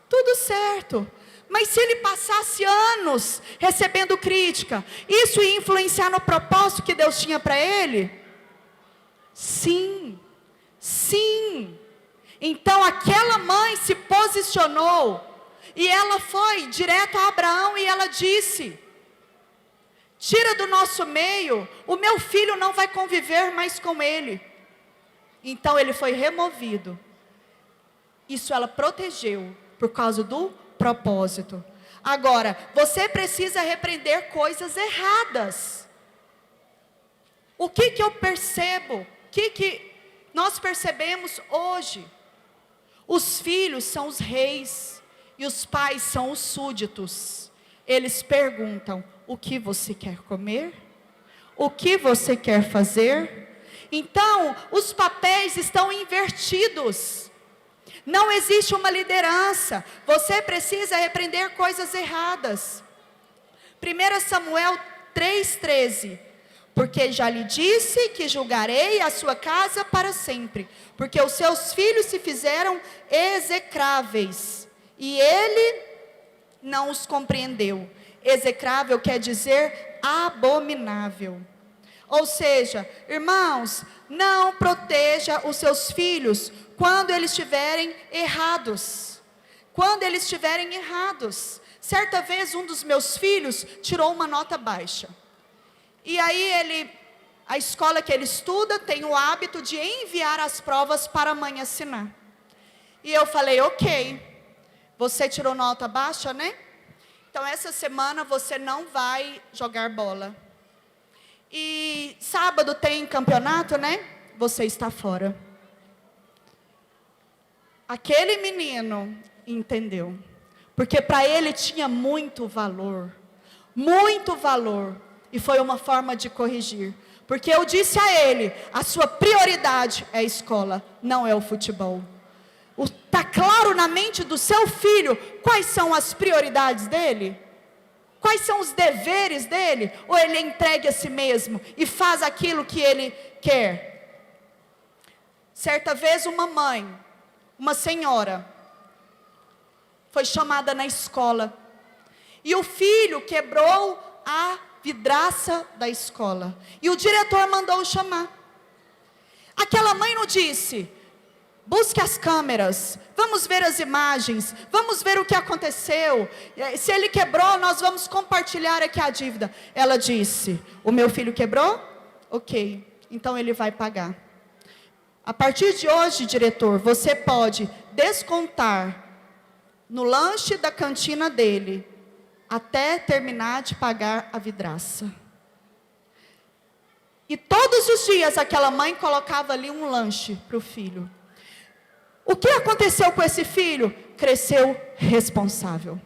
tudo certo. Mas se ele passasse anos recebendo crítica, isso ia influenciar no propósito que Deus tinha para ele? Sim, sim. Então aquela mãe se posicionou, e ela foi direto a Abraão e ela disse: tira do nosso meio, o meu filho não vai conviver mais com ele. Então ele foi removido. Isso ela protegeu por causa do propósito. Agora, você precisa repreender coisas erradas. O que eu percebo? O que nós percebemos hoje? Os filhos são os reis e os pais são os súditos. Eles perguntam: o que você quer comer? O que você quer fazer? Então, os papéis estão invertidos. Não existe uma liderança. Você precisa repreender coisas erradas. 1 Samuel 3,13. Porque já lhe disse que julgarei a sua casa para sempre, porque os seus filhos se fizeram execráveis, e ele não os compreendeu. Execrável quer dizer abominável. Ou seja, irmãos, não proteja os seus filhos quando eles estiverem errados. Quando eles estiverem errados. Certa vez um dos meus filhos tirou uma nota baixa. E aí a escola que ele estuda tem o hábito de enviar as provas para a mãe assinar. E eu falei: ok, você tirou nota baixa, né? Então essa semana você não vai jogar bola. E sábado tem campeonato, né? Você está fora. Aquele menino entendeu. Porque para ele tinha muito valor. Muito valor. E foi uma forma de corrigir. Porque eu disse a ele: a sua prioridade é a escola, não é o futebol. Está claro na mente do seu filho quais são as prioridades dele? Quais são os deveres dele? Ou ele é entregue a si mesmo e faz aquilo que ele quer? Certa vez uma mãe, uma senhora, foi chamada na escola. E o filho quebrou a vidraça da escola. E o diretor mandou chamar. Aquela mãe não disse: busque as câmeras, vamos ver as imagens, vamos ver o que aconteceu. Se ele quebrou, nós vamos compartilhar aqui a dívida. Ela disse: o meu filho quebrou? Ok, então ele vai pagar. A partir de hoje, diretor, você pode descontar no lanche da cantina dele até terminar de pagar a vidraça. E todos os dias aquela mãe colocava ali um lanche para o filho. O que aconteceu com esse filho? Cresceu responsável.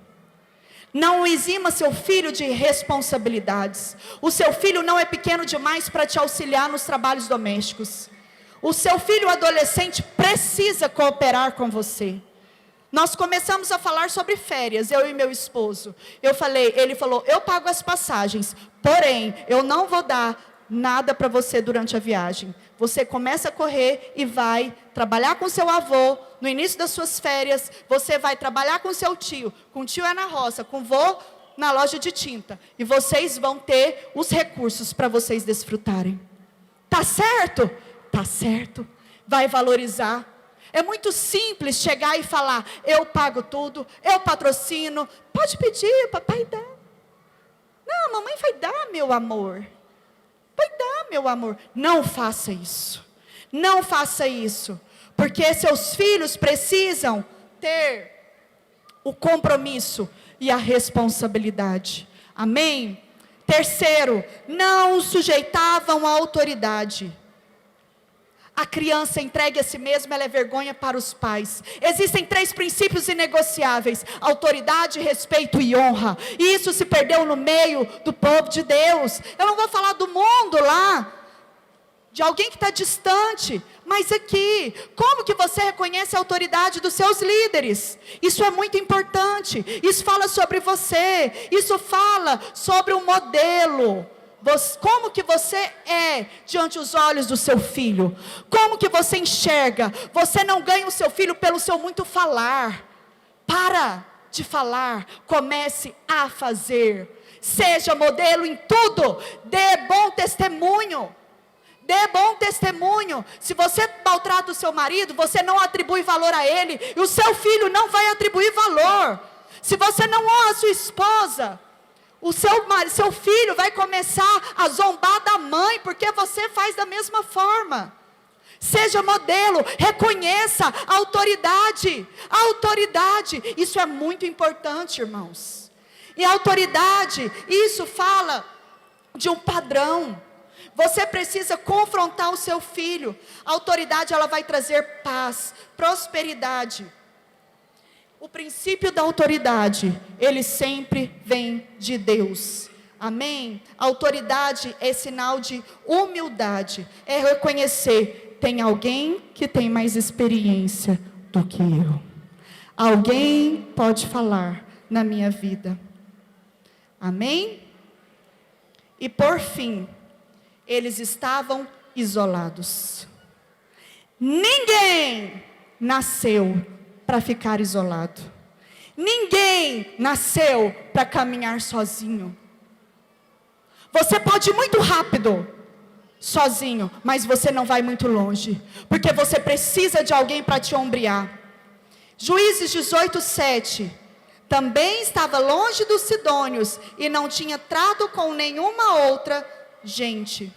Não exima seu filho de responsabilidades. O seu filho não é pequeno demais para te auxiliar nos trabalhos domésticos. O seu filho adolescente precisa cooperar com você. Nós começamos a falar sobre férias, eu e meu esposo. Ele falou: eu pago as passagens, porém, eu não vou dar nada para você durante a viagem. Você começa a correr e vai trabalhar com seu avô, no início das suas férias, você vai trabalhar com seu tio. Com o tio é na roça, com o vô na loja de tinta. E vocês vão ter os recursos para vocês desfrutarem. Tá certo? Tá certo. Vai valorizar. É muito simples chegar e falar: eu pago tudo, eu patrocino. Pode pedir, papai dá. Não, mamãe vai dar, meu amor. Vai dar, meu amor. Não faça isso. Não faça isso. Porque seus filhos precisam ter o compromisso e a responsabilidade. Amém? Terceiro, não sujeitavam a autoridade. A criança entregue a si mesma, ela é vergonha para os pais. Existem 3 princípios inegociáveis: autoridade, respeito e honra. E isso se perdeu no meio do povo de Deus. Eu não vou falar do mundo lá, de alguém que está distante, mas aqui, como que você reconhece a autoridade dos seus líderes? Isso é muito importante. Isso fala sobre você. Isso fala sobre o modelo. Como que você é diante dos olhos do seu filho? Como que você enxerga? Você não ganha o seu filho pelo seu muito falar. Para de falar, comece a fazer. Seja modelo em tudo. Dê bom testemunho. Dê bom testemunho. Se você maltrata o seu marido, você não atribui valor a ele, e o seu filho não vai atribuir valor. Se você não honra a sua esposa, o seu filho vai começar a zombar da mãe, porque você faz da mesma forma. Seja modelo, reconheça a autoridade. A autoridade, isso é muito importante, irmãos. E a autoridade, isso fala de um padrão. Você precisa confrontar o seu filho. A autoridade, ela vai trazer paz, prosperidade. O princípio da autoridade, ele sempre vem de Deus. Amém? A autoridade é sinal de humildade. É reconhecer, tem alguém que tem mais experiência do que eu. Alguém pode falar na minha vida. Amém? E por fim, eles estavam isolados. Ninguém nasceu para ficar isolado. Ninguém nasceu para caminhar sozinho. Você pode ir muito rápido sozinho, mas você não vai muito longe, porque você precisa de alguém para te ombrear. Juízes 18:7. Também estava longe dos sidônios e não tinha trato com nenhuma outra gente.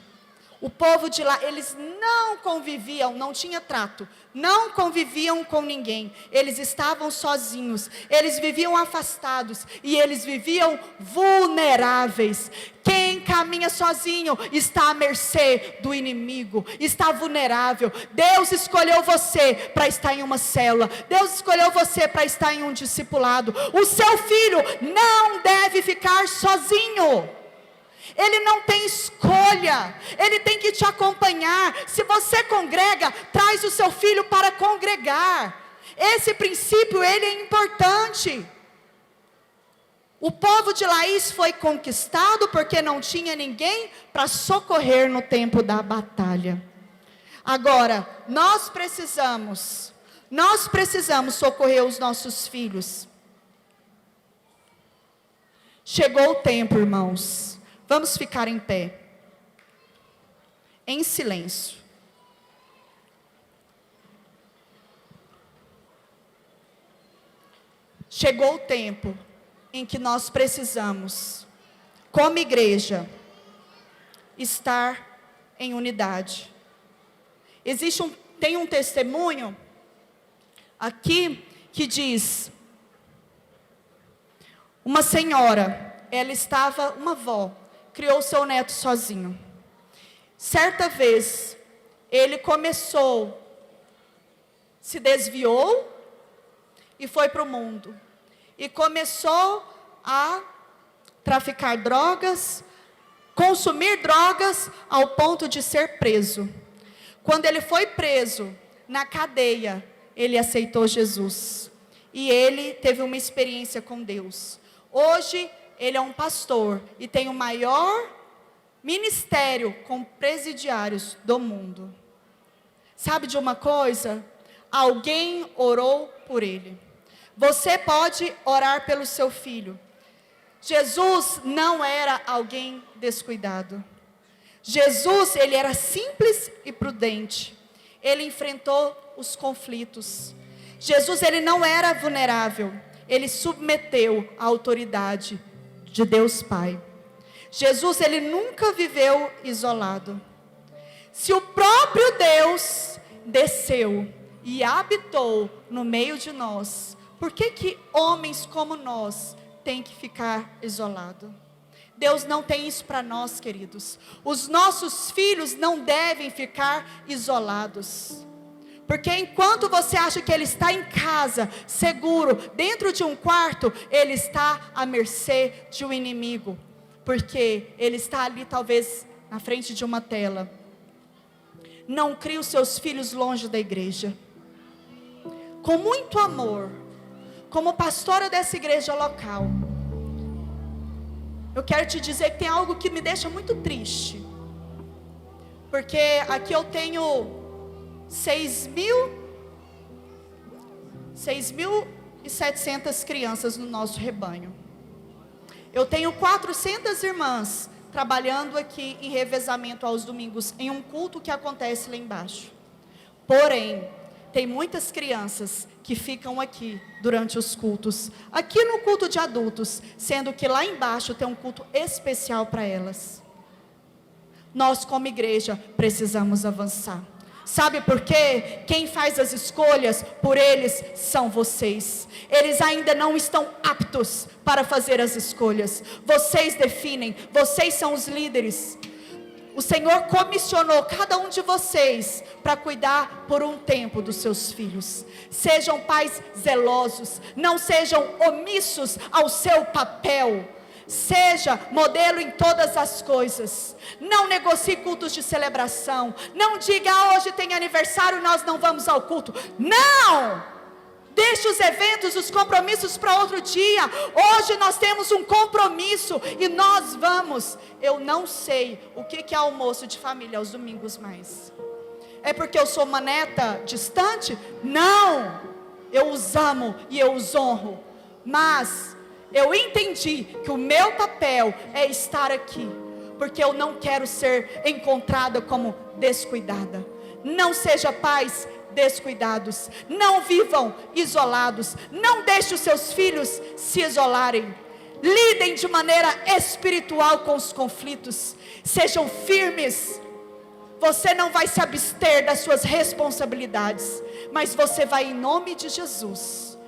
O povo de lá, eles não conviviam, não tinha trato, não conviviam com ninguém. Eles estavam sozinhos, eles viviam afastados e eles viviam vulneráveis. Quem caminha sozinho está à mercê do inimigo, está vulnerável. Deus escolheu você para estar em uma célula. Deus escolheu você para estar em um discipulado. O seu filho não deve ficar sozinho. Ele não tem escolha, ele tem que te acompanhar. Se você congrega, traz o seu filho para congregar. Esse princípio, ele é importante. O povo de Laís foi conquistado porque não tinha ninguém para socorrer no tempo da batalha. Agora, nós precisamos socorrer os nossos filhos. Chegou o tempo, irmãos. Vamos ficar em pé, em silêncio. Chegou o tempo em que nós precisamos, como igreja, estar em unidade. Tem um testemunho aqui que diz, uma senhora, uma avó, criou seu neto sozinho. Certa vez, ele se desviou e foi para o mundo. E começou a traficar drogas, consumir drogas ao ponto de ser preso. Quando ele foi preso, na cadeia, ele aceitou Jesus. E ele teve uma experiência com Deus. Hoje, ele é um pastor e tem o maior ministério com presidiários do mundo. Sabe de uma coisa? Alguém orou por ele. Você pode orar pelo seu filho. Jesus não era alguém descuidado. Jesus, ele era simples e prudente. Ele enfrentou os conflitos. Jesus, ele não era vulnerável. Ele submeteu a autoridade de Deus Pai. Jesus, ele nunca viveu isolado. Se o próprio Deus desceu e habitou no meio de nós, por que homens como nós têm que ficar isolados? Deus não tem isso para nós, queridos. Os nossos filhos não devem ficar isolados. Porque enquanto você acha que ele está em casa, seguro, dentro de um quarto, ele está à mercê de um inimigo. Porque ele está ali talvez na frente de uma tela. Não crie os seus filhos longe da igreja. Com muito amor, como pastora dessa igreja local, eu quero te dizer que tem algo que me deixa muito triste. Porque aqui eu tenho 6.700 crianças no nosso rebanho. Eu tenho 400 irmãs trabalhando aqui em revezamento aos domingos, em um culto que acontece lá embaixo. Porém, tem muitas crianças que ficam aqui durante os cultos, aqui no culto de adultos, sendo que lá embaixo tem um culto especial para elas. Nós, como igreja, precisamos avançar. Sabe por quê? Quem faz as escolhas por eles são vocês. Eles ainda não estão aptos para fazer as escolhas. Vocês definem, vocês são os líderes. O Senhor comissionou cada um de vocês para cuidar por um tempo dos seus filhos. Sejam pais zelosos, não sejam omissos ao seu papel. Seja modelo em todas as coisas. Não negocie cultos de celebração. Não diga, hoje tem aniversário, nós não vamos ao culto. Não! Deixe os eventos, os compromissos para outro dia. Hoje nós temos um compromisso e nós vamos. Eu não sei o que é almoço de família aos domingos mais. É porque eu sou uma neta distante? Não! Eu os amo e eu os honro. Mas eu entendi que o meu papel é estar aqui, porque eu não quero ser encontrada como descuidada. Não seja pais descuidados, não vivam isolados, não deixe os seus filhos se isolarem. Lidem de maneira espiritual com os conflitos, sejam firmes. Você não vai se abster das suas responsabilidades, mas você vai, em nome de Jesus,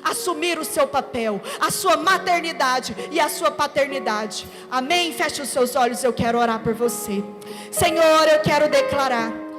assumir o seu papel, a sua maternidade e a sua paternidade. Amém? Feche os seus olhos, eu quero orar por você. Senhor, eu quero declarar